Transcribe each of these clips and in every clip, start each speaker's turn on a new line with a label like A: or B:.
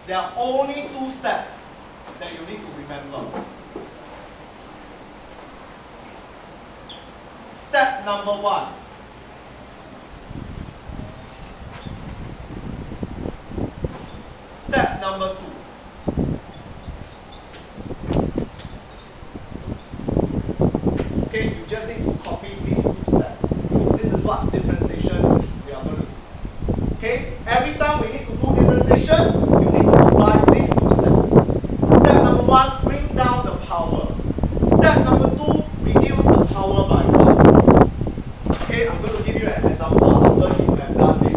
A: there are only two steps that you need to remember. Step number 1. Step number 2. Okay, you just need to copy these 2 steps. This is what differentiation we are going to do. Okay, every time we need to do differentiation, you need to apply these 2 steps. Step number 1, bring down the power. Step number 2, reduce the power by 1. Okay, I'm going to give you an example after you have done this.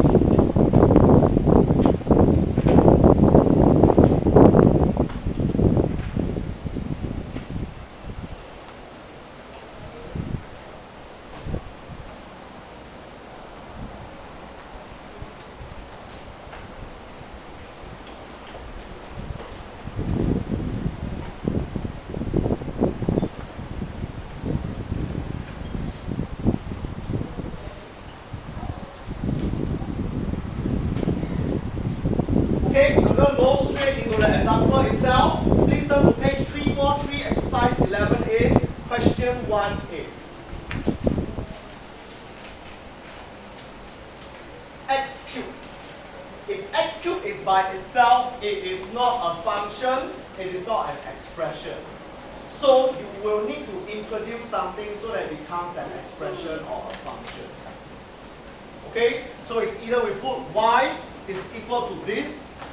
A: Okay, I'm going to go straight into the example itself. Please turn to page 343, exercise 11A, question 1A. X cubed. If x cubed is by itself, it is not a function, it is not an expression. So you will need to introduce something so that it becomes an expression or a function. Okay, so it's either we put y is equal to this,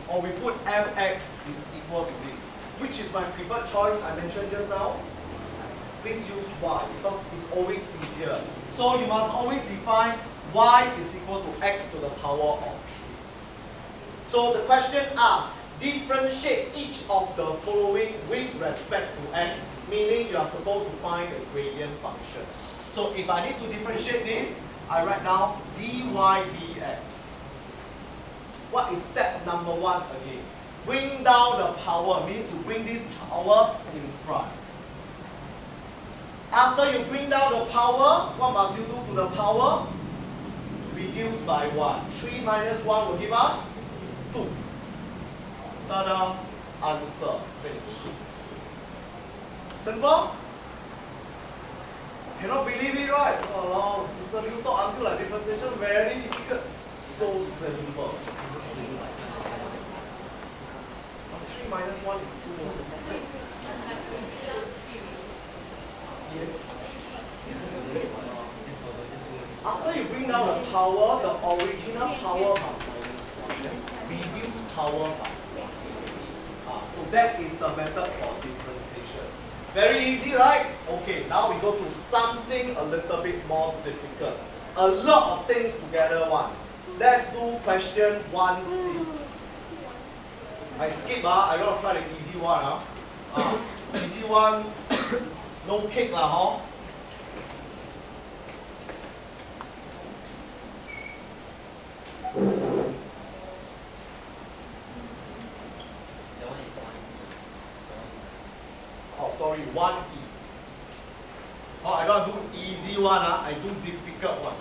A: or we put fx is equal to this. Which is my preferred choice I mentioned just now? Please use y because it's always easier. So you must always define y is equal to x to the power of 3. So the question asks, differentiate each of the following with respect to x, meaning you are supposed to find the gradient function. So if I need to differentiate this, I write down dy dx. What is step number 1 again? Bring down the power, means to bring this power in front. After you bring down the power, what must you do to the power? Reduce by 1. 3 minus 1 will give us 2. Ta-da! Answer. Finish. Simple? Cannot believe it, right? Oh, Mr. Liu talk until like differentiation very difficult. So simple. 3 minus 1 is 2. Yes. After you bring down the power, the original power must minus 1. Reduce power by 1. So that is the method for differentiation. Very easy, right? Okay, now we go to something a little bit more difficult. A lot of things together one. Let's do question 1C. I skip, I don't try the easy one. Easy one, no cake lah, huh? Oh, sorry, 1E. Oh, I don't do easy one, I do difficult one.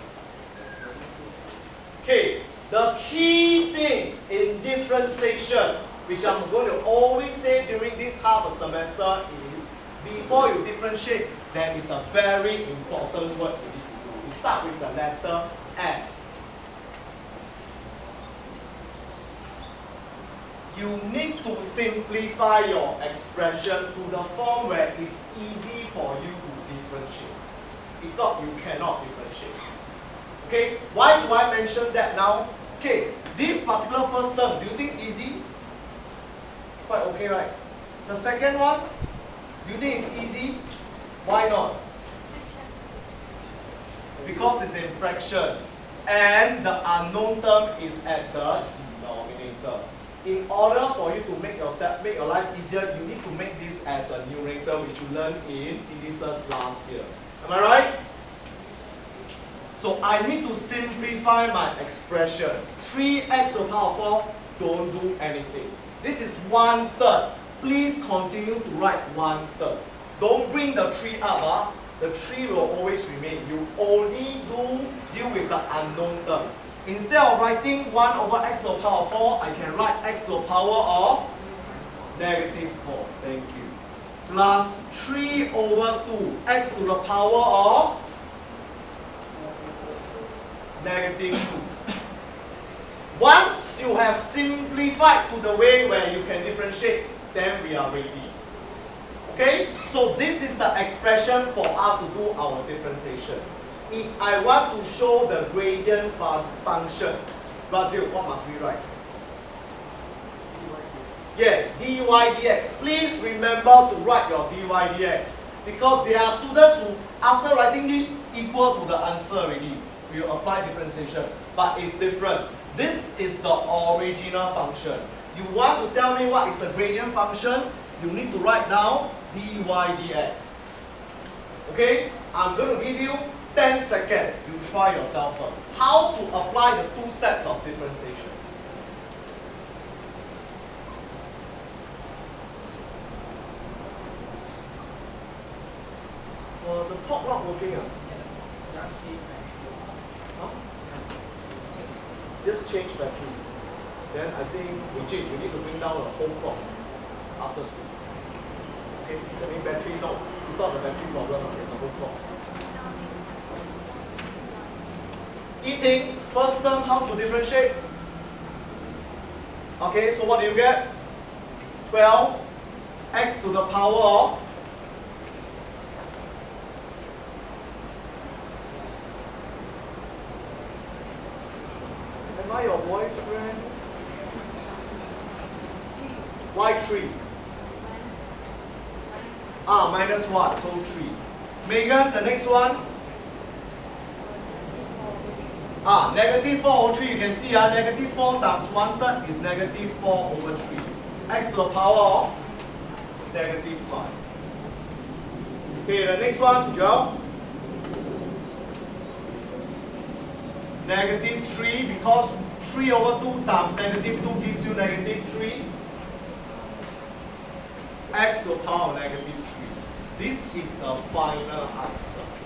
A: Okay, the key thing in differentiation, which I'm going to always say during this half a semester, is before you differentiate, there is a very important word you need to do. You start with the letter S. You need to simplify your expression to the form where it's easy for you to differentiate. If not, you cannot differentiate. Okay, why do I mention that now? Okay, this particular first term, do you think easy? Quite okay, right? The second one, do you think it's easy? Why not? Because it's in fraction. And the unknown term is at the denominator. In order for you to make your life easier, you need to make this as a numerator, which you learned in indices last year. Am I right? So I need to simplify my expression. 3x to the power of 4, don't do anything. This is 1/3. Please continue to write 1/3. Don't bring the 3 up. The 3 will always remain. You only deal with the unknown term. Instead of writing 1 over x to the power of 4, I can write x to the power of negative 4. Thank you. Plus 3 over 2, x to the power of negative 2. Once you have simplified to the way where you can differentiate, then we are ready. Okay? So this is the expression for us to do our differentiation. If I want to show the gradient function, Brazil, what must we write? Yes, dy dx. Please remember to write your dy dx. Because there are students who, after writing this, equal to the answer already. We will apply differentiation. But it's different. This is the original function. You want to tell me what is the gradient function? You need to write down dy dx. Okay? I'm going to give you 10 seconds. You try yourself first. How to apply the 2 steps of differentiation. The top not working. Huh? Just change battery. Then I think we need to bring down the whole clock after school. Okay, that means battery it's not the battery problem, it's the whole clock. Eating, first term, how to differentiate? Okay, so what do you get? 12 x to the power of Am I your boyfriend? Y3. Minus what? So 3. Megan, the next one. Negative 4 over 3. You can see negative 4 times 1/3 is negative 4 over 3. X to the power of negative 5. Okay, the next one, Joe. Negative 3, because 3 over 2 times negative 2 gives you negative 3. X to the power of negative 3. This is the final answer.